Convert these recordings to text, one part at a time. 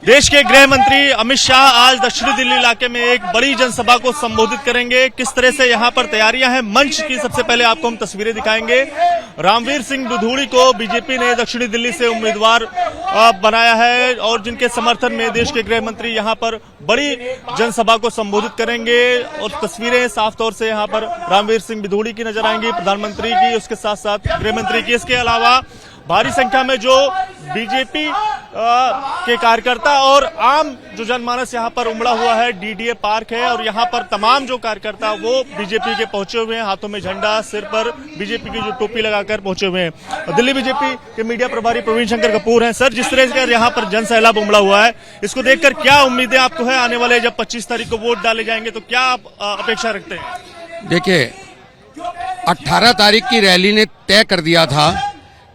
देश के गृह मंत्री अमित शाह आज दक्षिणी दिल्ली इलाके में एक बड़ी जनसभा को संबोधित करेंगे। किस तरह से यहां पर तैयारियां हैं मंच की, सबसे पहले आपको हम तस्वीरें दिखाएंगे। रामवीर सिंह बिधूड़ी को बीजेपी ने दक्षिणी दिल्ली से उम्मीदवार बनाया है और जिनके समर्थन में देश के गृह मंत्री यहां पर बड़ी जनसभा को संबोधित करेंगे। और तस्वीरें साफ तौर से यहां पर रामवीर सिंह बिधूड़ी की नजर आएंगी, प्रधानमंत्री की, उसके साथ साथ गृह मंत्री की। इसके अलावा भारी संख्या में जो बीजेपी के कार्यकर्ता और आम जो जनमानस यहां पर उमड़ा हुआ है। डीडीए पार्क है और यहां पर तमाम जो कार्यकर्ता वो बीजेपी के पहुंचे हुए हैं, हाथों में झंडा, सिर पर बीजेपी की जो टोपी लगाकर पहुंचे हुए हैं। दिल्ली बीजेपी के मीडिया प्रभारी प्रवीण शंकर कपूर हैं। सर, जिस तरह से यहां पर जन सैलाब उमड़ा हुआ है, इसको देखकर क्या उम्मीदें आपको है आने वाले जब 25 तारीख को वोट डाले जाएंगे तो क्या आप अपेक्षा रखते हैं? देखिए, 18 तारीख की रैली ने तय कर दिया था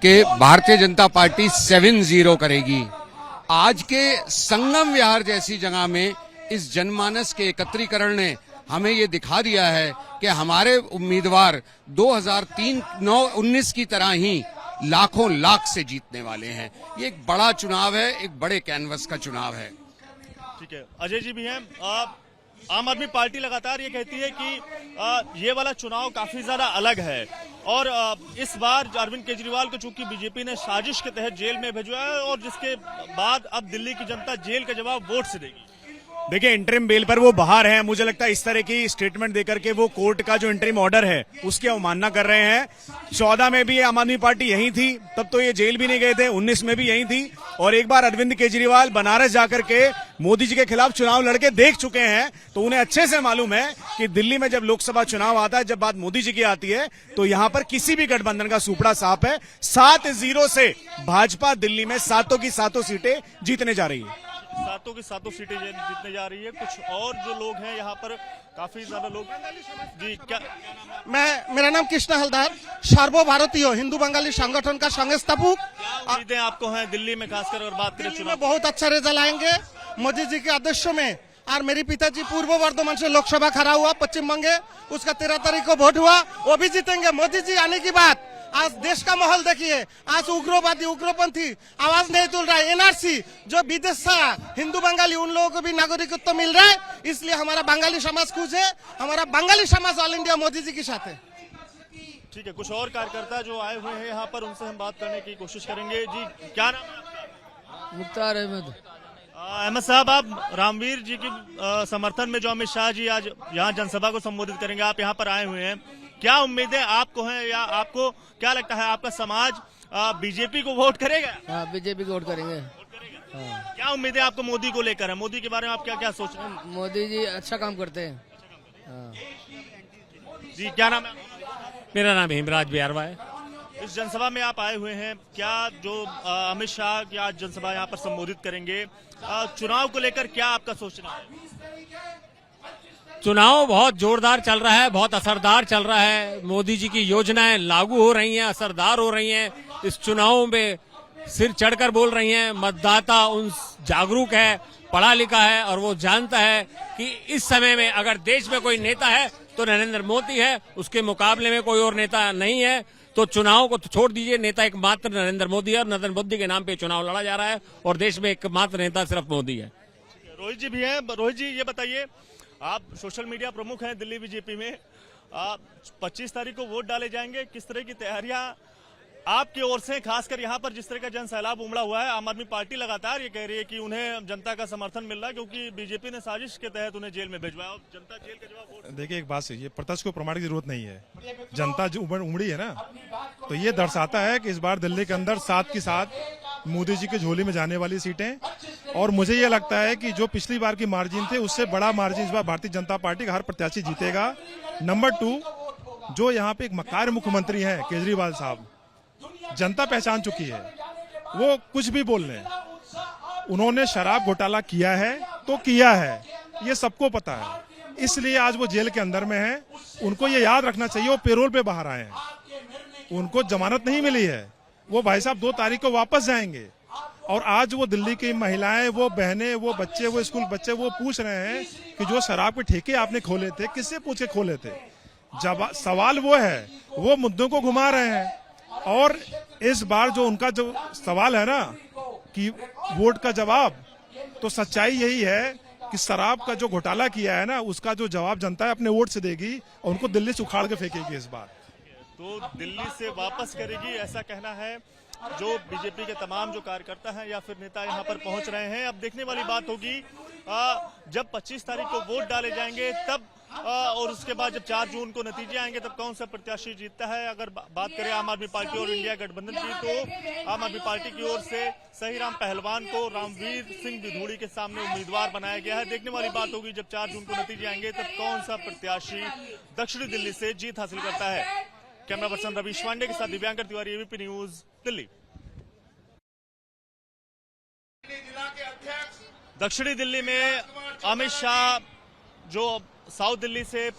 कि भारतीय जनता पार्टी 7-0 करेगी। आज के संगम विहार जैसी जगह में इस जनमानस के एकत्रीकरण ने हमें ये दिखा दिया है कि हमारे उम्मीदवार 2019 की तरह ही लाखों लाख से जीतने वाले हैं। ये एक बड़ा चुनाव है, एक बड़े कैनवस का चुनाव है। ठीक है, अजय जी भी हैं। आम आदमी पार्टी लगातार ये कहती है कि ये वाला चुनाव काफी ज्यादा अलग है और इस बार अरविंद केजरीवाल को चूंकि बीजेपी ने साजिश के तहत जेल में भेजा है और जिसके बाद अब दिल्ली की जनता जेल का जवाब वोट से देगी। देखिए, इंटरिम बेल पर वो बाहर हैं। मुझे लगता है इस तरह की स्टेटमेंट देकर के वो कोर्ट का जो इंटरिम ऑर्डर है उसकी अवमानना कर रहे हैं। 14 में भी आम आदमी पार्टी यहीं थी, तब तो ये जेल भी नहीं गए थे। 19 में भी यहीं थी और एक बार अरविंद केजरीवाल बनारस जाकर के मोदी जी के खिलाफ चुनाव लड़के देख चुके हैं, तो उन्हें अच्छे से मालूम है कि दिल्ली में जब लोकसभा चुनाव आता है, जब बात मोदी जी की आती है, तो यहाँ पर किसी भी गठबंधन का सुपड़ा साफ है। 7-0 से भाजपा दिल्ली में सातों की सातों सीटें जीतने जा रही है। सातों की सातों सीटें जीतने जा रही है। कुछ और जो लोग हैं यहाँ पर, काफी ज्यादा लोग जी। क्या मेरा नाम कृष्ण हलदार, सर्वभारतीय हिंदू बंगाली संगठन का संस्थापक। उम्मीदें आपको हैं दिल्ली में, खासकर और बात करें चुनाव, बहुत अच्छा रिजल्ट आएंगे मोदी जी के आदेश में। और मेरे पिताजी पूर्व वर्धमान से लोकसभा खड़ा हुआ पश्चिम बंगे, उसका 13 तारीख को वोट हुआ, वो भी जीतेंगे। मोदी जी आने की बात, आज देश का माहौल देखिए, आज उग्रवादी उग्रपंथी आवाज नहीं तुल रहा है। एनआरसी जो विदेश से हिंदू बंगाली उन लोगों को भी नागरिकत्व मिल रहा है, इसलिए हमारा बंगाली समाज खुश है। हमारा बंगाली समाज ऑल इंडिया मोदी जी के साथ है। ठीक है, कुछ और कार्यकर्ता जो आए हुए हैं यहाँ पर, उनसे हम बात करने की कोशिश करेंगे। जी, क्या नाम है आपका? मुख्तार अहमद। अहमद साहब, आप रामवीर जी की समर्थन में जो अमित शाह जी आज यहाँ जनसभा को संबोधित करेंगे, आप यहाँ पर आए हुए हैं, क्या उम्मीदें आपको हैं या आपको क्या लगता है आपका समाज बीजेपी को वोट करेगा? हाँ, बीजेपी को वोट करेंगे। हाँ। क्या उम्मीदें आपको मोदी को लेकर है? मोदी के बारे में आप क्या क्या सोच रहे हैं? मोदी जी अच्छा काम करते हैं। हाँ। जी, क्या नाम है? मेरा नाम हेमराज बिहारवा है। इस जनसभा में आप आए हुए हैं, क्या जो अमित शाह की आज जनसभा यहाँ पर संबोधित करेंगे, चुनाव को लेकर क्या आपका सोचना है? चुनाव बहुत जोरदार चल रहा है, बहुत असरदार चल रहा है। मोदी जी की योजनाएं लागू हो रही हैं, असरदार हो रही हैं। इस चुनाव में सिर चढ़कर बोल रही हैं। मतदाता उन जागरूक है, पढ़ा लिखा है और वो जानता है कि इस समय में अगर देश में कोई नेता है तो नरेंद्र मोदी है, उसके मुकाबले में कोई और नेता नहीं है। तो चुनाव को तो छोड़ दीजिए, नेता एकमात्र नरेंद्र मोदी है और नरेंद्र मोदी के नाम पे चुनाव लड़ा जा रहा है और देश में एकमात्र नेता सिर्फ मोदी है। रोहित जी भी हैं। रोहित जी, ये बताइए, आप सोशल मीडिया प्रमुख हैं दिल्ली बीजेपी में, 25 तारीख को वोट डाले जाएंगे, किस तरह की तैयारियां आपकी ओर से, खासकर यहाँ पर जिस तरह का जन सैलाब उमड़ा हुआ है? आम आदमी पार्टी लगातार ये कह रही है कि उन्हें जनता का समर्थन मिल रहा है क्योंकि बीजेपी ने साजिश के तहत उन्हें जेल में भेजवाया और जनता जेल का जवाब वोट। देखिए, एक बात सही है, प्रत्यक्ष को प्रमाण की जरूरत नहीं है। जनता जो उमड़ी है ना, तो ये दर्शाता है कि इस बार दिल्ली के अंदर 7 की 7 मोदी जी की झोली में जाने वाली सीटें। और मुझे ये लगता है कि जो पिछली बार की मार्जिन थे उससे बड़ा मार्जिन इस बार भारतीय जनता पार्टी का हर प्रत्याशी जीतेगा। नंबर 2, जो यहाँ पे एक मकार मुख्यमंत्री हैं केजरीवाल साहब, जनता पहचान चुकी है, वो कुछ भी बोल रहे हैं। उन्होंने शराब घोटाला किया है तो किया है, ये सबको पता है, इसलिए आज वो जेल के अंदर में है। उनको ये याद रखना चाहिए, वो पेरोल पे बाहर आए हैं, उनको जमानत नहीं मिली है। वो भाई साहब 2 तारीख को वापस जाएंगे और आज वो दिल्ली की महिलाएं, वो बहनें, वो बच्चे, वो स्कूल बच्चे, वो पूछ रहे हैं कि जो शराब के ठेके आपने खोले थे, किससे पूछ के खोले थे? जब सवाल वो है, वो मुद्दों को घुमा रहे हैं। और इस बार जो उनका जो सवाल है ना कि वोट का जवाब, तो सच्चाई यही है कि शराब का जो घोटाला किया है ना, उसका जो जवाब जनता है अपने वोट से देगी और उनको दिल्ली से उखाड़ के फेंकेगी इस बार। तो दिल्ली से वापस करेगी, ऐसा कहना है जो बीजेपी के तमाम जो कार्यकर्ता हैं या फिर नेता यहाँ पर पहुंच रहे हैं। अब देखने वाली बात होगी जब 25 तारीख को वोट डाले जाएंगे तब और उसके बाद जब 4 जून को नतीजे आएंगे तब कौन सा प्रत्याशी जीतता है। अगर बात करें आम आदमी पार्टी और इंडिया गठबंधन की, तो आम आदमी पार्टी की ओर से सहीराम पहलवान को रामवीर सिंह दुधूड़ी के सामने उम्मीदवार बनाया गया है। देखने वाली बात होगी जब 4 जून को नतीजे आएंगे तब कौन सा प्रत्याशी दक्षिणी दिल्ली से जीत हासिल करता है। कैमरा पर्सन रवीश पांडे के साथ दिव्यांकर तिवारी, एबीपी न्यूज, दिल्ली। दक्षिणी दिल्ली में अमित शाह जो साउथ दिल्ली से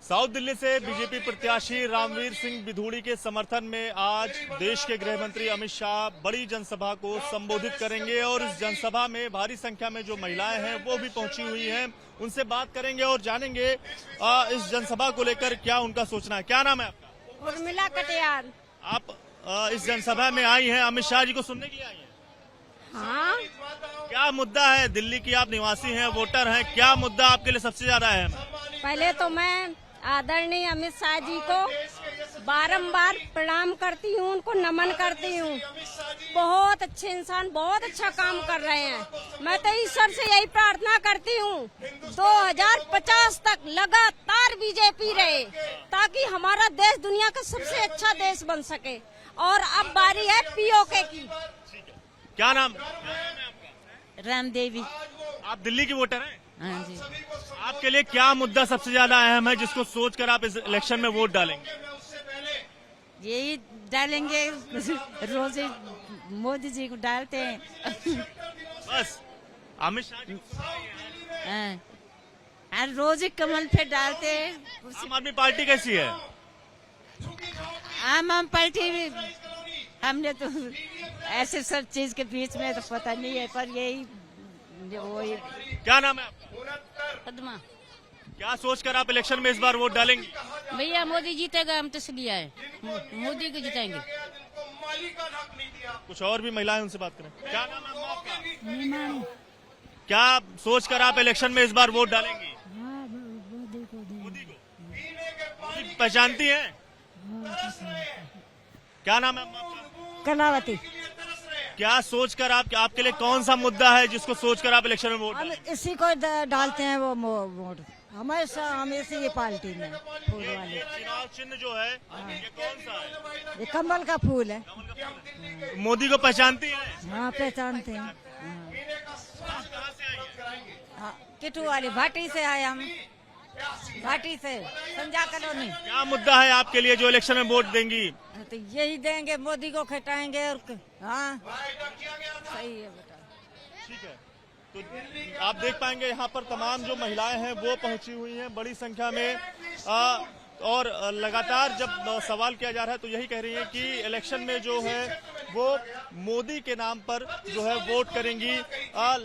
साउथ दिल्ली से बीजेपी प्रत्याशी रामवीर सिंह बिधूड़ी के समर्थन में आज देश के गृह मंत्री अमित शाह बड़ी जनसभा को संबोधित करेंगे और इस जनसभा में भारी संख्या में जो महिलाएं हैं वो भी पहुंची हुई हैं। उनसे बात करेंगे और जानेंगे इस जनसभा को लेकर क्या उनका सोचना है। क्या नाम है आपका? उर्मिला कटियार। आप इस जनसभा में आई हैं, अमित शाह जी को सुनने के लिए आई हैं। हाँ, क्या मुद्दा है? दिल्ली की आप निवासी हैं, वोटर हैं, क्या मुद्दा आपके लिए सबसे ज्यादा अहम है? पहले तो मैं आदरणीय अमित शाह जी को बारंबार प्रणाम करती हूँ, उनको नमन करती हूँ। बहुत अच्छे इंसान, बहुत अच्छा काम कर रहे हैं। मैं तो ईश्वर से यही प्रार्थना करती हूँ 2050 तक लगातार बीजेपी रहे ताकि हमारा देश दुनिया का सबसे अच्छा देश बन सके। और अब बारी है पीओके की। क्या नाम? राम देवी। आप दिल्ली की वोटर हैं? हाँ जी। आपके लिए क्या मुद्दा सबसे ज्यादा अहम है जिसको सोचकर आप इस इलेक्शन में वोट डालेंगे? यही डालेंगे, रोज ही मोदी जी को डालते हैं। बस अमित शाह जी हाँ, हर रोज ही कमल पे डालते हैं। आम आदमी पार्टी कैसी है? आम पार्टी भी हमने तो ऐसे सब चीज के बीच में तो पता नहीं है, पर यही वही। क्या नाम है आपका? पद्मा। क्या सोचकर आप इलेक्शन में इस बार वोट डालेंगे? भैया मोदी जीतेगा, हम तो इसलिए आए, मोदी को जिताएंगे। कुछ और भी महिलाएं, उनसे बात करें। क्या नाम है आपका? क्या सोचकर आप इलेक्शन में इस बार वोट डालेंगी? मोदी को। मोदी पहचानती हैं? क्या नाम है आपका? कलावती। क्या सोचकर आपके लिए कौन सा मुद्दा है जिसको सोचकर आप इलेक्शन में वोट डालेंगे? इसी को डालते हैं वो वोट, हमेशा ये पार्टी में फूल वाले। चुनाव चिन्ह जो है ये कौन सा है? ये कमल का फूल है। मोदी को पहचानती है? हाँ, पहचानते हैं। आप कहाँ से आई हैं? किटू वाली भाटी से आए हम, भाटी से संजा कॉलोनी। क्या मुद्दा है आपके लिए जो इलेक्शन में वोट देंगी? तो यही देंगे, मोदी को खटाएंगे। और हाँ, सही है बेटा। ठीक है, तो आप देख पाएंगे यहाँ पर तमाम जो महिलाएं हैं वो पहुंची हुई हैं बड़ी संख्या में। और लगातार जब सवाल किया जा रहा है तो यही कह रही है कि इलेक्शन में जो है वो मोदी के नाम पर जो है वोट करेंगी।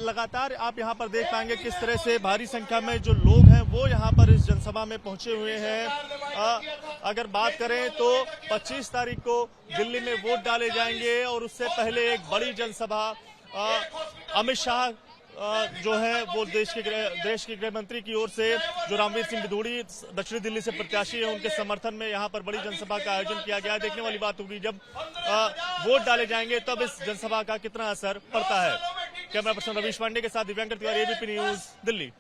लगातार आप यहाँ पर देख पाएंगे किस तरह से भारी संख्या में जो लोग हैं वो यहाँ पर इस जनसभा में पहुंचे हुए हैं। अगर बात करें तो 25 तारीख को दिल्ली में वोट डाले जाएंगे और उससे पहले एक बड़ी जनसभा अमित शाह जो है वो देश के गृह मंत्री की ओर से जो रामवीर सिंह बिधूड़ी दक्षिणी दिल्ली से प्रत्याशी है उनके समर्थन में यहाँ पर बड़ी जनसभा का आयोजन किया गया है। देखने वाली बात होगी जब वोट डाले जाएंगे तब इस जनसभा का कितना असर पड़ता है। कैमरा पर्सन रवीश पांडे के साथ दिव्यांकर तिवारी, एबीपी न्यूज, दिल्ली।